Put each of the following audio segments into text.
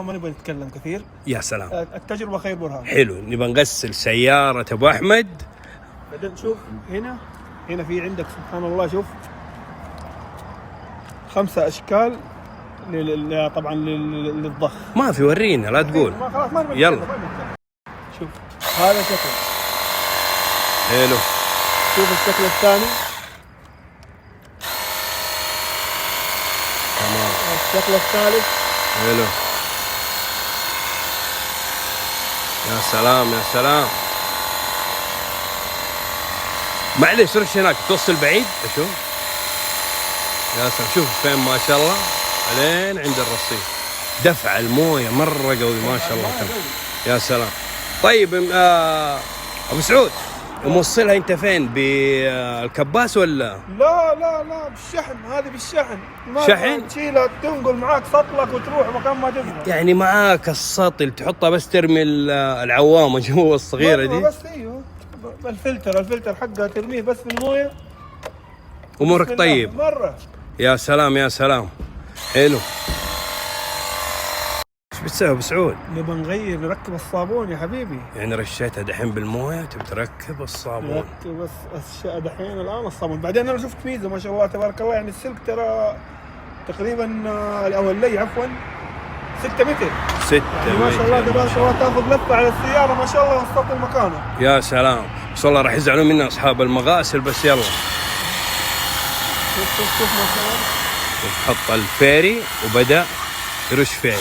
ما نبغى نتكلم كثير. يا سلام، التجربة خير برهان. حلو، نبغى نغسل سيارة أبو أحمد. بعدين شوف هنا في عندك سبحان الله، شوف 5 أشكال طبعا للضخ. ما في، ورينا لا تقول. خلاص ما نبغى يلا نتكلم. شوف هذا شكل، حلو. شوف الشكل الثاني، تمام. الشكل الثالث، حلو. يا سلام يا سلام. معليش رش هناك توصل بعيد اشوف. يا سلام، شوف فين ما شاء الله علين عند الرصيف. دفع المويه مره قوي ما شاء الله. يا سلام. طيب ابو سعود، موصلها انت فين؟ بالكباس ولا؟ لا بالشحن. هذه بالشحن. شحن؟ تشيلها تنقل معاك سطلك وتروح مكان ما تبغى. يعني معاك السطل تحطها بس ترمي العوامه جوا الصغيره دي بس. ايوه الفلتر حقها ترميه بس في المويه. امورك طيب مره. يا سلام يا سلام. حلو. ايش بتسوي ابو سعود؟ نبغى نركب الصابون يا حبيبي. يعني رشيتها دحين بالمويه تبي تركب الصابون؟ نركب بس الاشياء دحين الان الصابون. بعدين انا شفت ميزه ما شاء الله تبارك الله، يعني السلك ترى تقريبا او اللي عفوا 6 متر. 6 يعني ما شاء الله تبارك الله تاخذ لفه على السياره ما شاء الله وتسطل مكانها. يا سلام. بس والله راح يزعلوا منا اصحاب المغاسل، بس يلا. شوف ما شاء الله. حط الفيري وبدأ يرش فيري.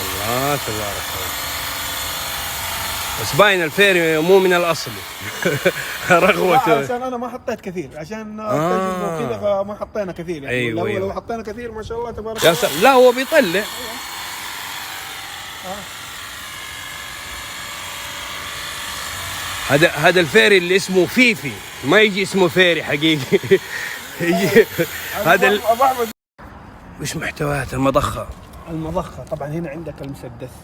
الله تبارك الله. بس باين الفيري مو من الاصلي. رغوته. عشان انا ما حطيت كثير، عشان كذا فما حطينا كثير يعني. أيوة. لو حطينا كثير ما شاء الله تبارك يا الله. سلام. لا هو بيطلع. هذا الفيري اللي اسمه فيفي، ما يجي اسمه فيري حقيقي. يجي هذا وش محتويات المضخة؟ المضخة طبعا هنا عندك المسدس.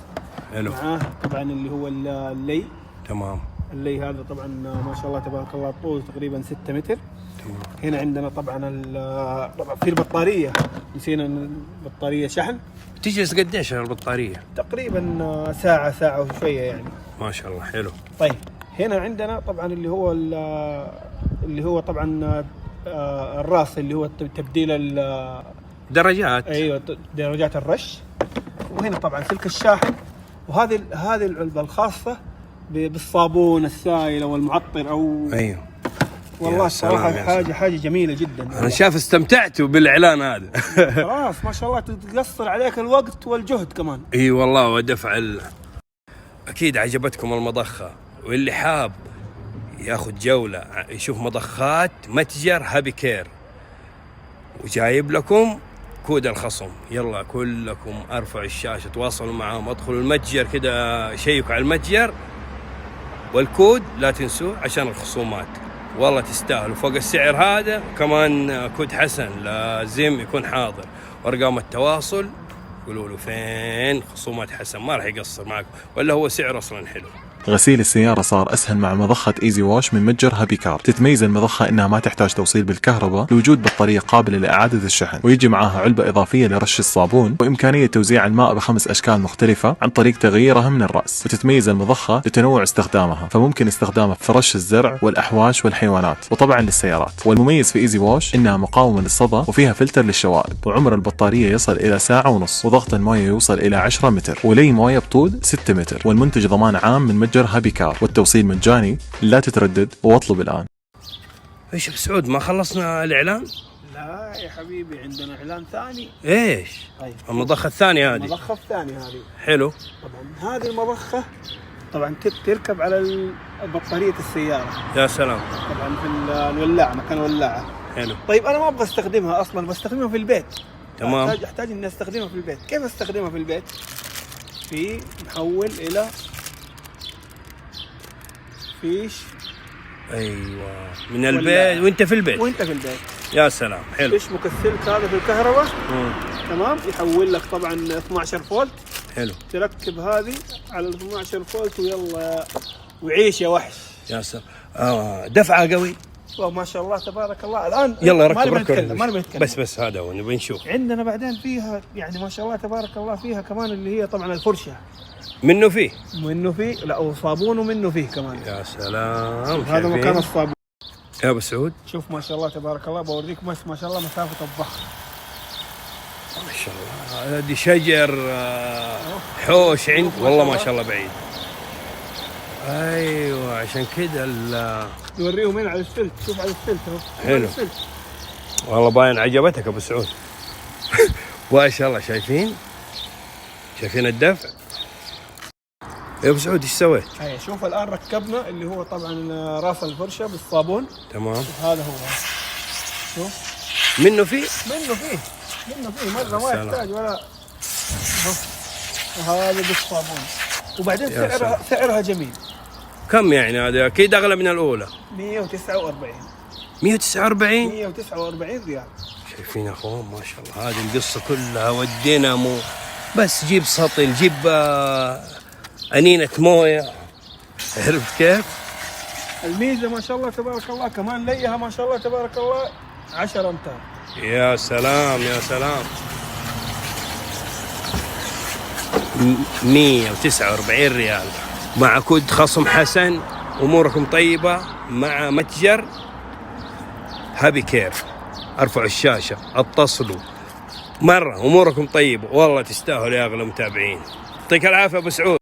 حلو. معاه طبعا اللي هو اللي. تمام. اللي هذا طبعا ما شاء الله تبارك الله طول تقريبا 6 متر. تمام. هنا عندنا طبعا في البطارية، نسينا البطارية شحن. تجلس قديش البطارية؟ تقريبا ساعة وشوية يعني. ما شاء الله. حلو. طيب هنا عندنا طبعا اللي هو طبعا الراس اللي هو تبديل درجات. ايوه درجات الرش. وهنا طبعا سلك الشاحن. وهذه العلبة الخاصة بالصابون السائل او المعطر او. ايوه. والله الصراحة حاجة جميلة جدا. انا شايف استمتعتوا بالاعلان هذا. خلاص ما شاء الله تقصر عليك الوقت والجهد كمان. اي والله. ودفع اكيد عجبتكم المضخة، واللي حاب ياخذ جولة يشوف مضخات متجر هابي كير، وجايب لكم كود الخصم. يلا كلكم ارفعوا الشاشة، تواصلوا معهم، ادخلوا المتجر كده، شيكوا على المتجر والكود لا تنسوه عشان الخصومات. والله تستاهلوا فوق السعر هذا. كمان كود حسن لازم يكون حاضر، وارقام التواصل قولوا له فين خصومات حسن، ما راح يقصر معكم، ولا هو سعر اصلا حلو. غسيل السيارة صار أسهل مع مضخة إيزي واش من متجر هابي كار. تتميز المضخة إنها ما تحتاج توصيل بالكهرباء لوجود بطارية قابلة لإعادة الشحن، ويجي معاها علبة إضافية لرش الصابون، وإمكانية توزيع الماء ب5 أشكال مختلفة عن طريق تغييرها من الرأس. وتتميز المضخة لتنوع استخدامها، فممكن استخدامها في رش الزرع والأحواش والحيوانات، وطبعا للسيارات. والمميز في إيزي واش إنها مقاومة للصدى، وفيها فلتر للشوائب، وعمر البطارية يصل إلى 1.5 ساعة، وضغط المويه يوصل إلى 10 متر، ولي مويه بطول 6 متر. والمنتج ضمان عام من متجر هابي كار، والتوصيل مجاني. لا تتردد واطلب الآن. ايش ابو سعود، ما خلصنا الاعلان؟ لا يا حبيبي عندنا اعلان ثاني. ايش؟ طيب المضخة الثانية هذه. المضخة الثانية هذه. حلو. طبعا هذه المضخة طبعا تركب على بطارية السيارة. يا سلام. طبعا في الولاعة، مكان الولاعة. حلو. طيب انا ما ابغى استخدمها اصلا، بستخدمها في البيت. تمام. احتاج اني استخدمها في البيت. كيف استخدمها في البيت؟ في نحول الى فيش. ايوه من البيت وانت في البيت. يا سلام. حلو. فيش مكثلك هذا في الكهرباء. تمام. يحول لك طبعا 12 فولت. حلو. تركب هذه على 12 فولت ويلا وعيش يا وحش. يا سلام. دفعة قوي. ما شاء الله تبارك الله. الان يلا ما نبي ركب نتكلم، ما نبي نتكلم. بس هذا هو نبي نشوف. عندنا بعدين فيها يعني ما شاء الله تبارك الله فيها كمان اللي هي طبعا الفرشه منه فيه لا وصابون ومنه فيه كمان. يا سلام. هذا مكان الصابون يا ابو سعود. شوف ما شاء الله تبارك الله، بوريك بس ما شاء الله مسافه الضخ. ما شاء الله هذه شجر حوش عند والله ما شاء الله بعيد. ايوه عشان كذا نوريهم هنا على السلك. شوف على السلك اهو. حلو والله باين عجبتك ابو سعود. ما شاء الله. شايفين الدفع يا ابو سعود. ايش سويت؟ شوف الان ركبنا اللي هو طبعا راس الفرشه بالصابون. تمام. شوف هذا هو. شوف منه فيه مره ما يحتاج ولا. وهذا بالصابون. وبعدين سعرها جميل. كم يعني هذا؟ اكيد اغلى من الاولى. 149 ريال. شايفين يا اخوان ما شاء الله. هذه القصه كلها والدينامو بس. جيب سطل، جيب انينه مويه. عرفت كيف؟ الميزه ما شاء الله تبارك الله كمان ليها ما شاء الله تبارك الله 10 امتار. يا سلام. 149 ريال مع كود خصم حسن. اموركم طيبه مع متجر هابي كير. ارفعوا الشاشه، اتصلوا، مره اموركم طيبه والله تستاهلوا يا اغلى متابعين. يعطيك العافيه ابو سعود.